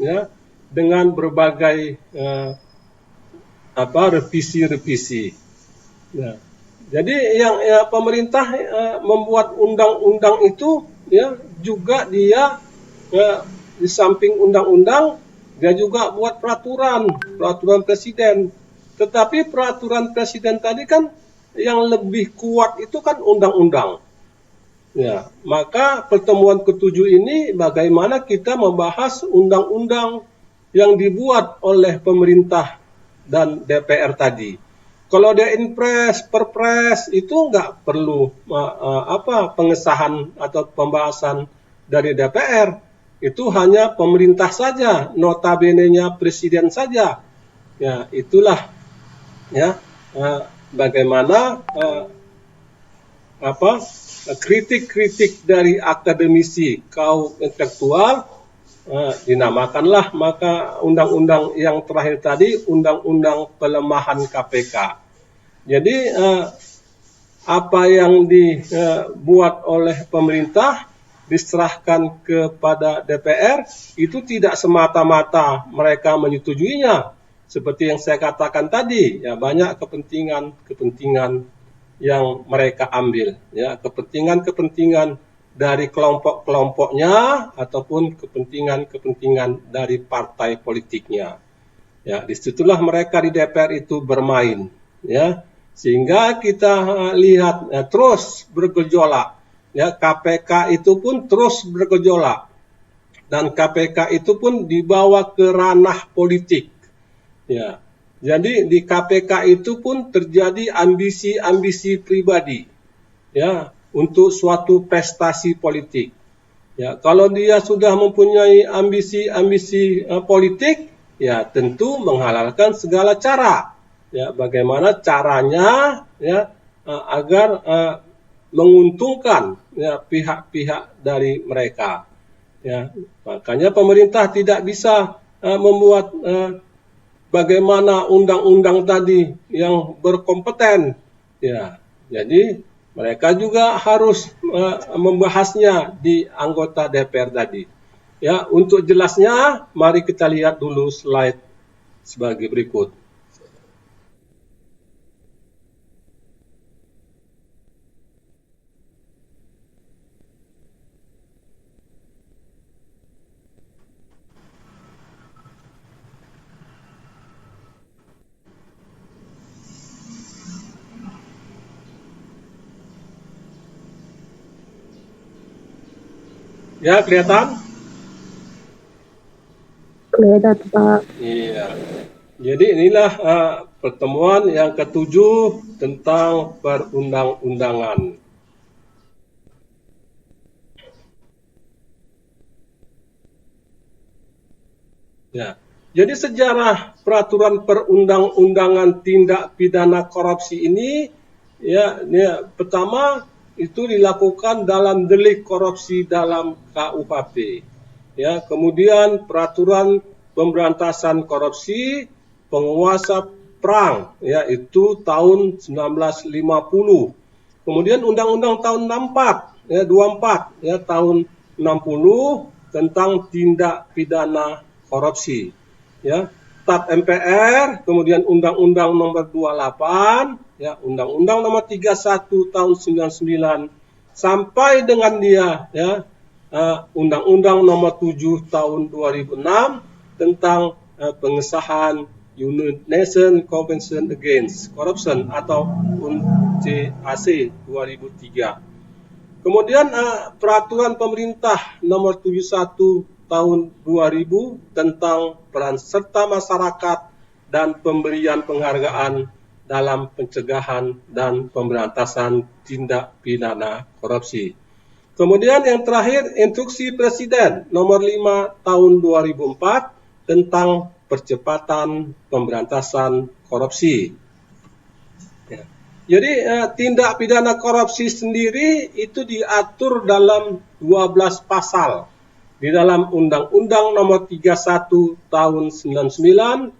ya, dengan berbagai revisi-revisi. Ya. Jadi yang pemerintah membuat undang-undang itu ya juga dia di samping undang-undang dia juga buat peraturan presiden. Tetapi peraturan presiden tadi kan yang lebih kuat itu kan undang-undang. Ya, maka pertemuan ke-7 ini bagaimana kita membahas undang-undang yang dibuat oleh pemerintah dan DPR tadi. Kalau dia inpres, perpres itu nggak perlu pengesahan atau pembahasan dari DPR. Itu hanya pemerintah saja, notabene-nya presiden saja. Ya, itulah ya bagaimana kritik-kritik dari akademisi kaum intelektual dinamakanlah maka undang-undang yang terakhir tadi undang-undang pelemahan KPK. Jadi apa yang dibuat oleh pemerintah diserahkan kepada DPR itu tidak semata-mata mereka menyetujuinya. Seperti yang saya katakan tadi, ya banyak kepentingan yang mereka ambil, ya kepentingan dari kelompok-kelompoknya ataupun kepentingan dari partai politiknya. Ya, disitulah mereka di DPR itu bermain, ya sehingga kita lihat terus bergejolak, ya KPK itu pun terus bergejolak dan KPK itu pun dibawa ke ranah politik. Ya, jadi di KPK itu pun terjadi ambisi-ambisi pribadi, ya, untuk suatu prestasi politik. Ya, kalau dia sudah mempunyai ambisi-ambisi politik, ya tentu menghalalkan segala cara. Ya, bagaimana caranya, ya, agar menguntungkan ya pihak-pihak dari mereka. Ya, makanya pemerintah tidak bisa membuat bagaimana undang-undang tadi yang berkompeten, ya. Jadi mereka juga harus membahasnya di anggota DPR tadi. Ya, untuk jelasnya, mari kita lihat dulu slide sebagai berikut. Ya, kelihatan? Kelihatan, Pak. Iya. Jadi inilah pertemuan yang ke-7 tentang perundang-undangan. Ya. Jadi sejarah peraturan perundang-undangan tindak pidana korupsi ini ya pertama itu dilakukan dalam delik korupsi dalam KUHP. Ya, kemudian peraturan pemberantasan korupsi penguasa perang yaitu tahun 1950. Kemudian undang-undang tahun 64 ya 24 ya tahun 60 tentang tindak pidana korupsi. Ya, TAP MPR, kemudian Undang-Undang Nomor 28, ya Undang-Undang Nomor 31 tahun 99 sampai dengan dia ya Undang-Undang Nomor 7 tahun 2006 tentang pengesahan United Nations Convention Against Corruption atau UNCAC 2003. Kemudian peraturan pemerintah Nomor 71 tahun 2000 tentang peran serta masyarakat dan pemberian penghargaan dalam pencegahan dan pemberantasan tindak pidana korupsi. Kemudian yang terakhir, instruksi Presiden Nomor 5 tahun 2004 tentang percepatan pemberantasan korupsi. Ya. Jadi tindak pidana korupsi sendiri itu diatur dalam 12 pasal di dalam Undang-Undang Nomor 31 tahun 99,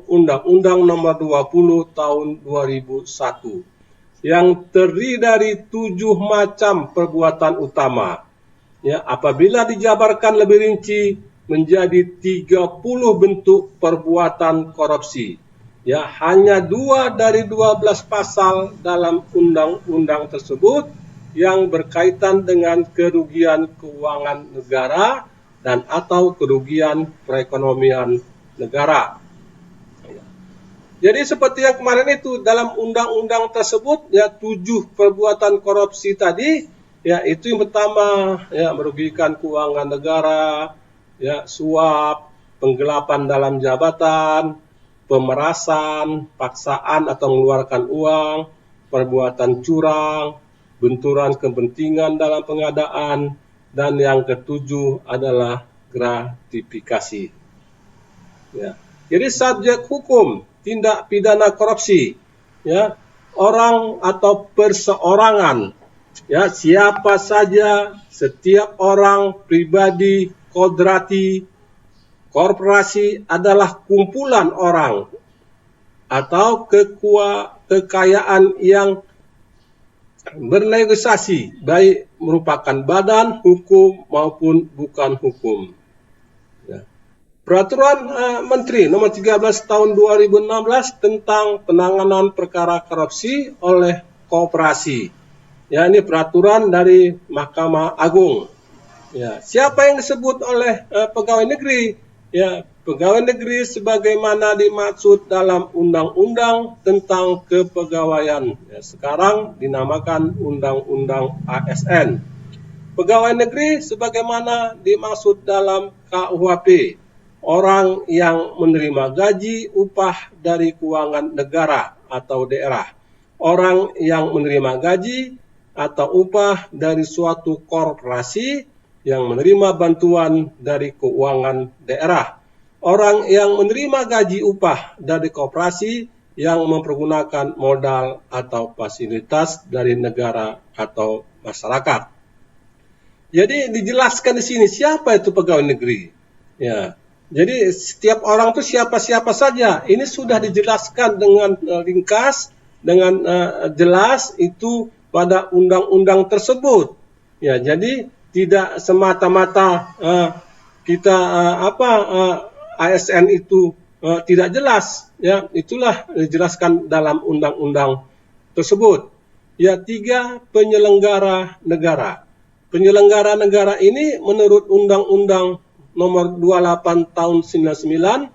Undang-Undang Nomor 20 tahun 2001 yang terdiri dari 7 macam perbuatan utama. Ya, apabila dijabarkan lebih rinci menjadi 30 bentuk perbuatan korupsi. Ya, hanya 2 dari 12 pasal dalam undang-undang tersebut yang berkaitan dengan kerugian keuangan negara dan atau kerugian perekonomian negara. Jadi seperti yang kemarin itu, dalam undang-undang tersebut ya 7 perbuatan korupsi tadi, ya itu yang pertama ya merugikan keuangan negara, ya suap, penggelapan dalam jabatan, pemerasan, paksaan atau mengeluarkan uang, perbuatan curang, benturan kepentingan dalam pengadaan, dan yang ketujuh adalah gratifikasi. Ya. Jadi subjek hukum tindak pidana korupsi, ya orang atau perseorangan, ya siapa saja, setiap orang, pribadi, kodrati, korporasi adalah kumpulan orang atau kekayaan yang bernegosiasi, baik merupakan badan hukum maupun bukan hukum. Ya. Peraturan Menteri Nomor 13 Tahun 2016 tentang penanganan perkara korupsi oleh koperasi. Ya, ini peraturan dari Mahkamah Agung. Ya, siapa yang disebut oleh pegawai negeri? Ya, pegawai negeri sebagaimana dimaksud dalam Undang-Undang tentang Kepegawaian. Ya, sekarang dinamakan Undang-Undang ASN. Pegawai negeri sebagaimana dimaksud dalam KUHP. Orang yang menerima gaji upah dari keuangan negara atau daerah. Orang yang menerima gaji atau upah dari suatu korporasi yang menerima bantuan dari keuangan daerah. Orang yang menerima gaji upah dari koperasi yang mempergunakan modal atau fasilitas dari negara atau masyarakat. Jadi dijelaskan di sini siapa itu pegawai negeri. Ya. Jadi setiap orang itu siapa-siapa saja. Ini sudah dijelaskan dengan ringkas, dengan jelas itu pada undang-undang tersebut. Ya, jadi tidak semata-mata kita ASN itu tidak jelas. Ya, itulah dijelaskan dalam undang-undang tersebut. Ya, 3 penyelenggara negara. Penyelenggara negara ini menurut Undang-Undang Nomor 28 Tahun 99,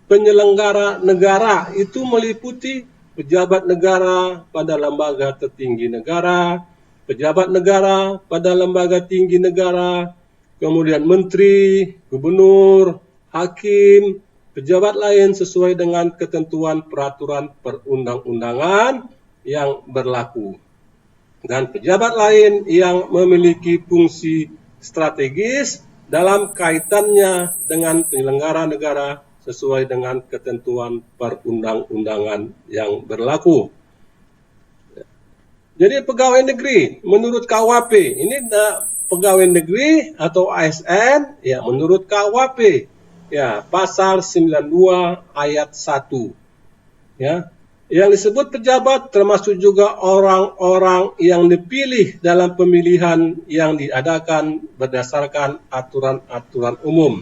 penyelenggara negara itu meliputi pejabat negara pada lembaga tertinggi negara, pejabat negara pada lembaga tinggi negara, kemudian menteri, gubernur, hakim, pejabat lain sesuai dengan ketentuan peraturan perundang-undangan yang berlaku. Dan pejabat lain yang memiliki fungsi strategis dalam kaitannya dengan penyelenggara negara sesuai dengan ketentuan perundang-undangan yang berlaku. Jadi pegawai negeri menurut KUHP, ini pegawai negeri atau ASN ya menurut KUHP ya pasal 92 ayat 1. Ya. Yang disebut pejabat termasuk juga orang-orang yang dipilih dalam pemilihan yang diadakan berdasarkan aturan-aturan umum.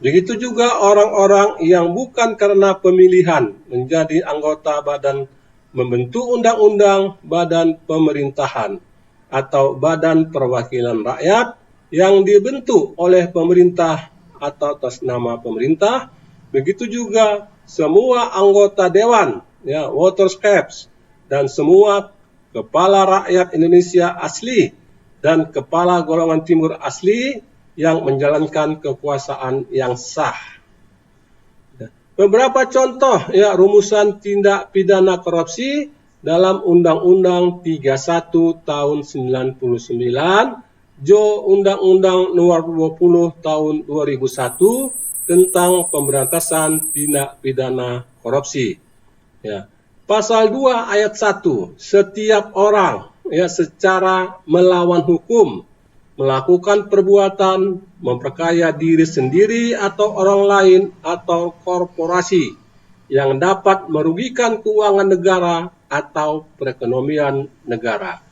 Begitu juga orang-orang yang bukan karena pemilihan menjadi anggota badan membentuk undang-undang, badan pemerintahan, atau badan perwakilan rakyat yang dibentuk oleh pemerintah atau atas nama pemerintah. Begitu juga semua anggota dewan, ya, waterscapes, dan semua kepala rakyat Indonesia asli dan kepala golongan timur asli yang menjalankan kekuasaan yang sah. Beberapa contoh ya rumusan tindak pidana korupsi dalam Undang-Undang 31 tahun 99, Undang-Undang Nomor 20 tahun 2001 tentang pemberantasan tindak pidana korupsi. Ya. Pasal 2 ayat 1, setiap orang ya secara melawan hukum melakukan perbuatan memperkaya diri sendiri atau orang lain atau korporasi yang dapat merugikan keuangan negara atau perekonomian negara.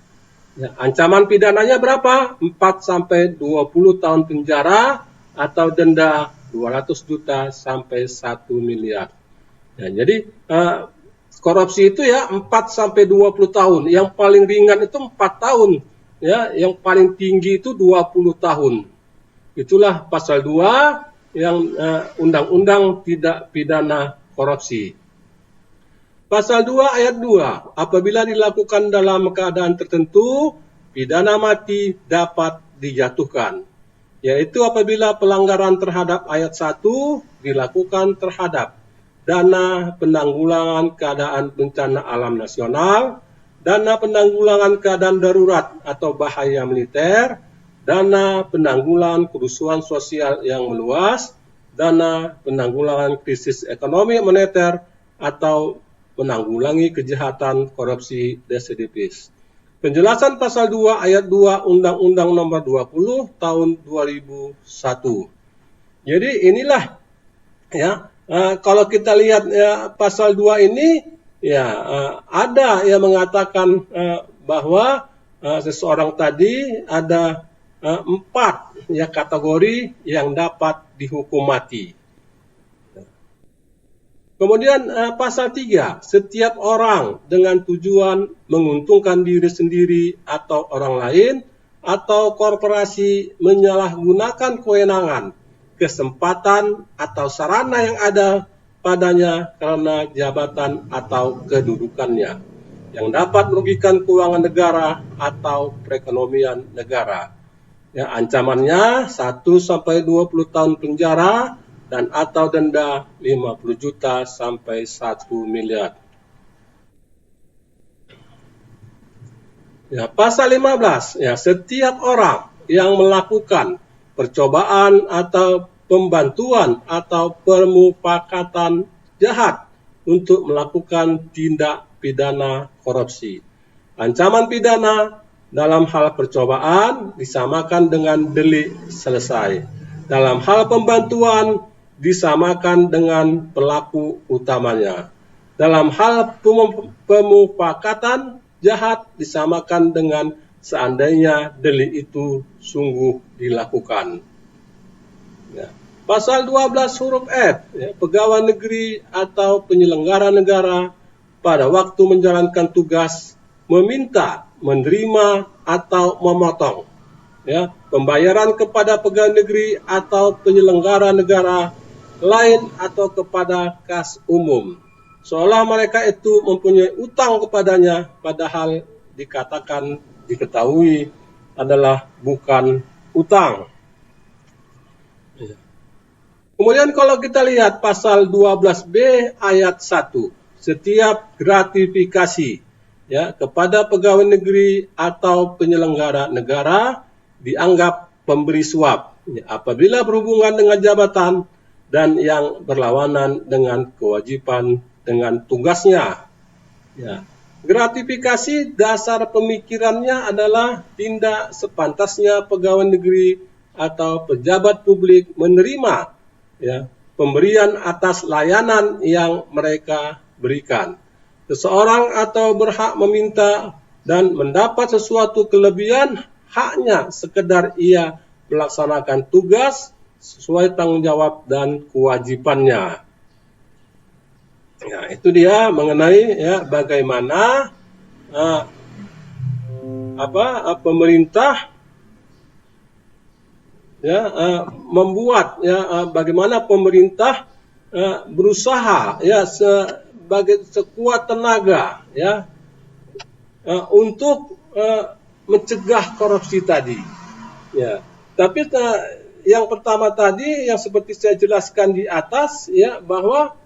Ya, ancaman pidananya berapa? 4 sampai 20 tahun penjara atau denda 200 juta sampai 1 miliar. Ya, jadi korupsi itu ya 4 sampai 20 tahun. Yang paling ringan itu 4 tahun. Ya, yang paling tinggi itu 20 tahun. Itulah pasal 2 yang undang-undang tidak pidana korupsi. Pasal 2 ayat 2, apabila dilakukan dalam keadaan tertentu, pidana mati dapat dijatuhkan. Yaitu apabila pelanggaran terhadap ayat 1 dilakukan terhadap dana penanggulangan keadaan bencana alam nasional, dana penanggulangan keadaan darurat atau bahaya militer, dana penanggulangan kerusuhan sosial yang meluas, dana penanggulangan krisis ekonomi moneter, atau menanggulangi kejahatan korupsi residivis. Penjelasan pasal 2 ayat 2 Undang-Undang Nomor 20 tahun 2001. Jadi inilah ya, kalau kita lihat ya, pasal 2 ini ya ada yang mengatakan bahwa seseorang tadi ada 4 ya kategori yang dapat dihukum mati. Kemudian pasal 3, setiap orang dengan tujuan menguntungkan diri sendiri atau orang lain atau korporasi menyalahgunakan kewenangan, kesempatan atau sarana yang ada padanya karena jabatan atau kedudukannya yang dapat merugikan keuangan negara atau perekonomian negara. Ya, ancamannya 1 sampai 20 tahun penjara dan atau denda 50 juta sampai 1 miliar. Ya, pasal 15, ya, setiap orang yang melakukan percobaan atau pembantuan atau permufakatan jahat untuk melakukan tindak pidana korupsi. Ancaman pidana dalam hal percobaan disamakan dengan delik selesai. Dalam hal pembantuan disamakan dengan pelaku utamanya. Dalam hal pemufakatan jahat disamakan dengan seandainya delik itu sungguh dilakukan. Ya. Pasal 12 huruf F, ya, pegawai negeri atau penyelenggara negara pada waktu menjalankan tugas meminta, menerima atau memotong ya, pembayaran kepada pegawai negeri atau penyelenggara negara lain atau kepada kas umum, seolah mereka itu mempunyai utang kepadanya, padahal diketahui adalah bukan utang. Kemudian kalau kita lihat pasal 12B ayat 1, setiap gratifikasi ya kepada pegawai negeri atau penyelenggara negara dianggap pemberi suap ya, apabila berhubungan dengan jabatan dan yang berlawanan dengan kewajiban dengan tugasnya. Ya. Gratifikasi dasar pemikirannya adalah tindak sepantasnya pegawai negeri atau pejabat publik menerima ya, pemberian atas layanan yang mereka berikan. Seseorang atau berhak meminta dan mendapat sesuatu kelebihan haknya sekedar ia melaksanakan tugas sesuai tanggung jawab dan kewajibannya. Ya, itu dia mengenai ya bagaimana pemerintah ya membuat ya bagaimana pemerintah berusaha ya sebagai sekuat tenaga ya untuk mencegah korupsi tadi. Ya, tapi yang pertama tadi yang seperti saya jelaskan di atas ya bahwa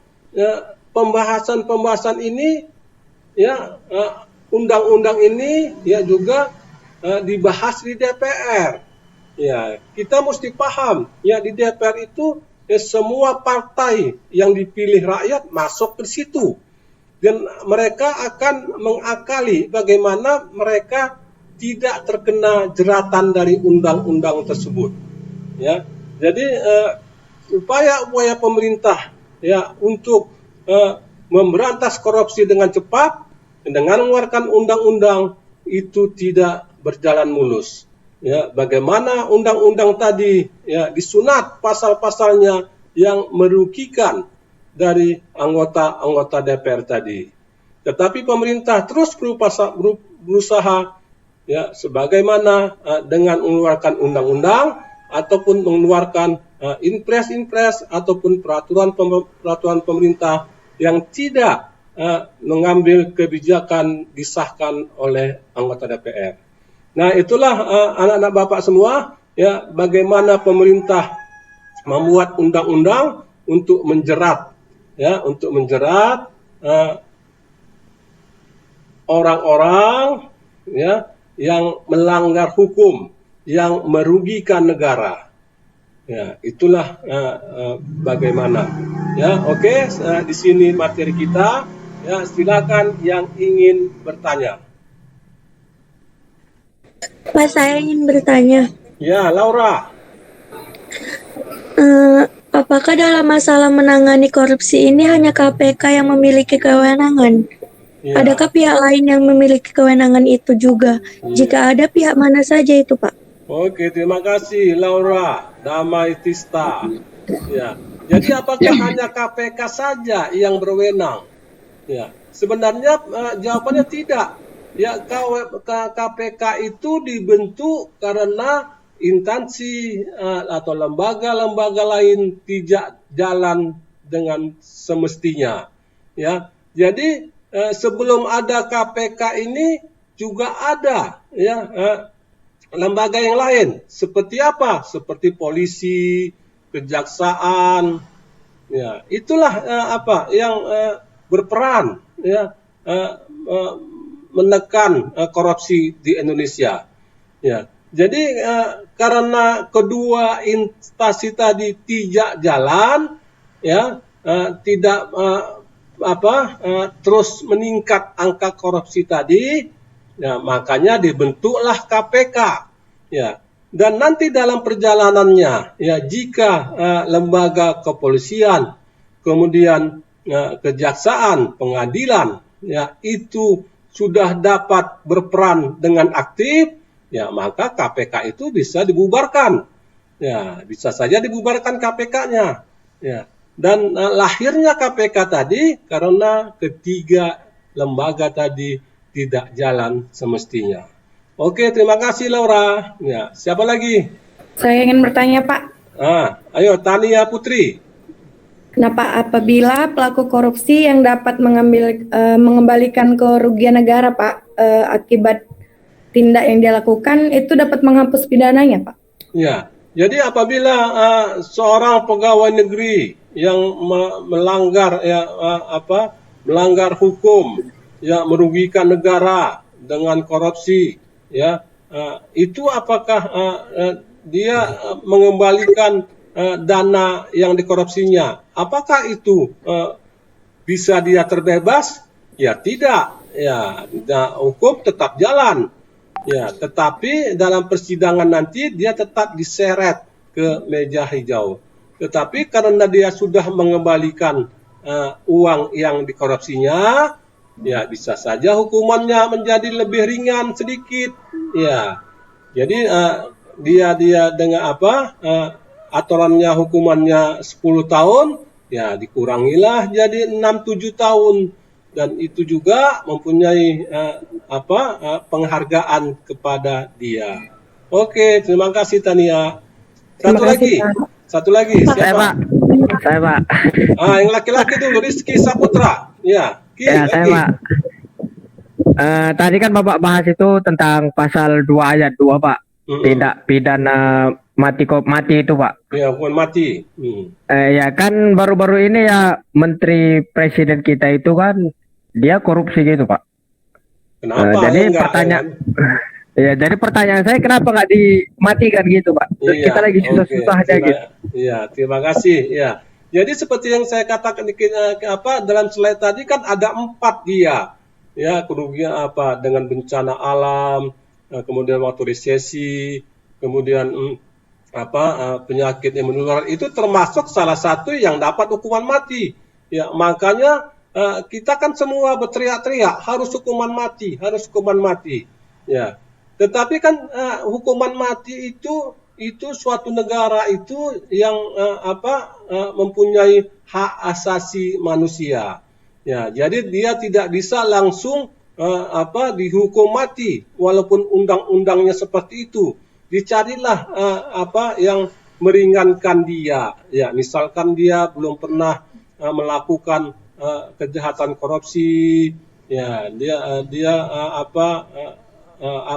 pembahasan ini ya undang-undang ini ya juga dibahas di DPR. Ya, kita mesti paham ya di DPR itu ya, semua partai yang dipilih rakyat masuk ke situ dan mereka akan mengakali bagaimana mereka tidak terkena jeratan dari undang-undang tersebut. Ya, jadi upaya pemerintah ya untuk memberantas korupsi dengan cepat dengan mengeluarkan undang-undang itu tidak berjalan mulus. ya, bagaimana undang-undang tadi ya disunat pasal-pasalnya yang merugikan dari anggota-anggota DPR tadi. Tetapi pemerintah terus berusaha ya sebagaimana dengan mengeluarkan undang-undang ataupun mengeluarkan impres-impres ataupun peraturan pemerintah yang tidak mengambil kebijakan disahkan oleh anggota DPR. Nah, itulah anak-anak Bapak semua ya bagaimana pemerintah membuat undang-undang untuk menjerat orang-orang ya yang melanggar hukum, yang merugikan negara. Ya, itulah bagaimana. Ya, oke, di sini materi kita. Ya, silakan yang ingin bertanya. Pak, saya ingin bertanya. Ya, Laura. Apakah dalam masalah menangani korupsi ini hanya KPK yang memiliki kewenangan? Ya. Adakah pihak lain yang memiliki kewenangan itu juga? Jika ada, pihak mana saja itu, Pak? Oke, terima kasih Laura Damai Tista. Ya. Jadi apakah hanya KPK saja yang berwenang? Ya, sebenarnya jawabannya tidak. Ya, KPK itu dibentuk karena instansi atau lembaga-lembaga lain tidak jalan dengan semestinya. Ya, jadi sebelum ada KPK ini juga ada ya lembaga yang lain. Seperti apa? Seperti polisi, kejaksaan. Ya, itulah yang berperan ya menekan korupsi di Indonesia. Ya, jadi karena kedua instansi tadi tidak jalan, ya tidak terus meningkat angka korupsi tadi, ya makanya dibentuklah KPK. Ya, dan nanti dalam perjalanannya, ya jika lembaga kepolisian, kemudian kejaksaan, pengadilan, ya itu sudah dapat berperan dengan aktif, ya maka KPK itu bisa dibubarkan. Ya, bisa saja dibubarkan KPK-nya. Ya. Dan lahirnya KPK tadi karena ketiga lembaga tadi tidak jalan semestinya. Oke, terima kasih Laura. Ya, siapa lagi? Saya ingin bertanya, Pak. Ayo Tania Putri. Kenapa apabila pelaku korupsi yang dapat mengembalikan kerugian negara, Pak, akibat tindak yang dia lakukan itu dapat menghapus pidananya, Pak? Ya, jadi apabila seorang pegawai negeri yang melanggar melanggar hukum, ya merugikan negara dengan korupsi, ya itu apakah dia mengembalikan dana yang dikorupsinya, apakah itu bisa dia terbebas? Ya tidak, ya hukum tetap jalan, ya tetapi dalam persidangan nanti dia tetap diseret ke meja hijau. Tetapi karena dia sudah mengembalikan uang yang dikorupsinya, ya bisa saja hukumannya menjadi lebih ringan sedikit, ya. Jadi dia dengan aturannya hukumannya 10 tahun, ya dikurangilah jadi 6-7 tahun. Dan itu juga mempunyai penghargaan kepada dia. Oke, terima kasih Tania. Satu lagi, siapa? Saya Pak. Yang laki-laki dulu, Rizky Saputra. Ya, saya Pak. Tadi kan Bapak bahas itu tentang pasal 2 ayat 2 Pak. Tindak pidana mati itu Pak. Ya, hukuman mati. Ya kan baru-baru ini ya Menteri Presiden kita itu kan dia korupsi gitu Pak. Kenapa? Jadi pertanyaan saya kenapa nggak dimatikan gitu Pak? Kita lagi susah-susah aja gitu. Iya, terima kasih. Ya, jadi seperti yang saya katakan dalam slide tadi kan ada 4 dia. Ya, kerugian dengan bencana alam, kemudian waktu resesi, kemudian penyakit yang menular, itu termasuk salah satu yang dapat hukuman mati. Ya, makanya kita kan semua berteriak-teriak harus hukuman mati. Ya. Tetapi kan hukuman mati itu suatu negara itu yang mempunyai hak asasi manusia. Ya, jadi dia tidak bisa langsung dihukum mati walaupun undang-undangnya seperti itu. Dicarilah yang meringankan dia. Ya, misalkan dia belum pernah melakukan kejahatan korupsi, ya dia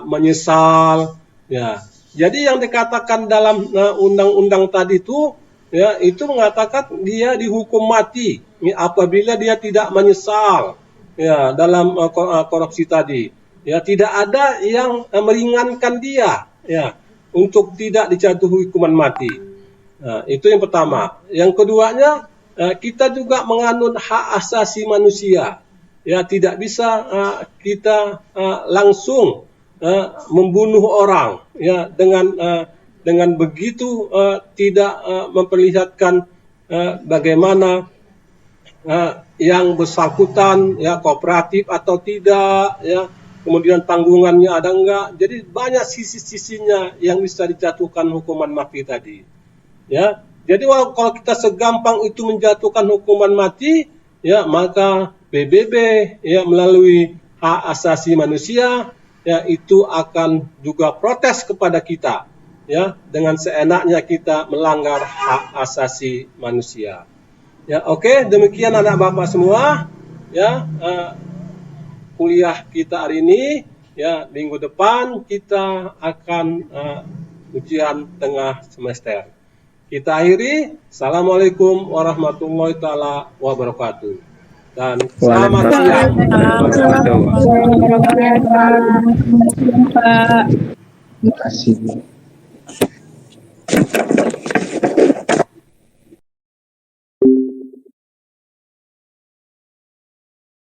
menyesal, ya. Jadi yang dikatakan dalam undang-undang tadi itu, ya, itu mengatakan dia dihukum mati apabila dia tidak menyesal, ya, dalam korupsi tadi. Ya, tidak ada yang meringankan dia, ya, untuk tidak dijatuhi hukuman mati. Nah, itu yang pertama. Yang keduanya, kita juga menganut hak asasi manusia. Ya, tidak bisa kita langsung membunuh orang, ya, dengan begitu tidak memperlihatkan bagaimana yang bersangkutan, ya, kooperatif atau tidak, ya, kemudian tanggungannya ada enggak. Jadi banyak sisi-sisinya yang bisa dijatuhkan hukuman mati tadi, ya. Jadi kalau kita segampang itu menjatuhkan hukuman mati, ya, maka PBB, ya, melalui hak asasi manusia, ya, itu akan juga protes kepada kita, ya, dengan seenaknya kita melanggar hak asasi manusia. Ya, oke, demikian anak bapak semua, ya, kuliah kita hari ini, ya. Minggu depan kita akan ujian tengah semester. Kita akhiri. Assalamualaikum warahmatullahi taala wabarakatuh. Dan selamat siang. Terima kasih.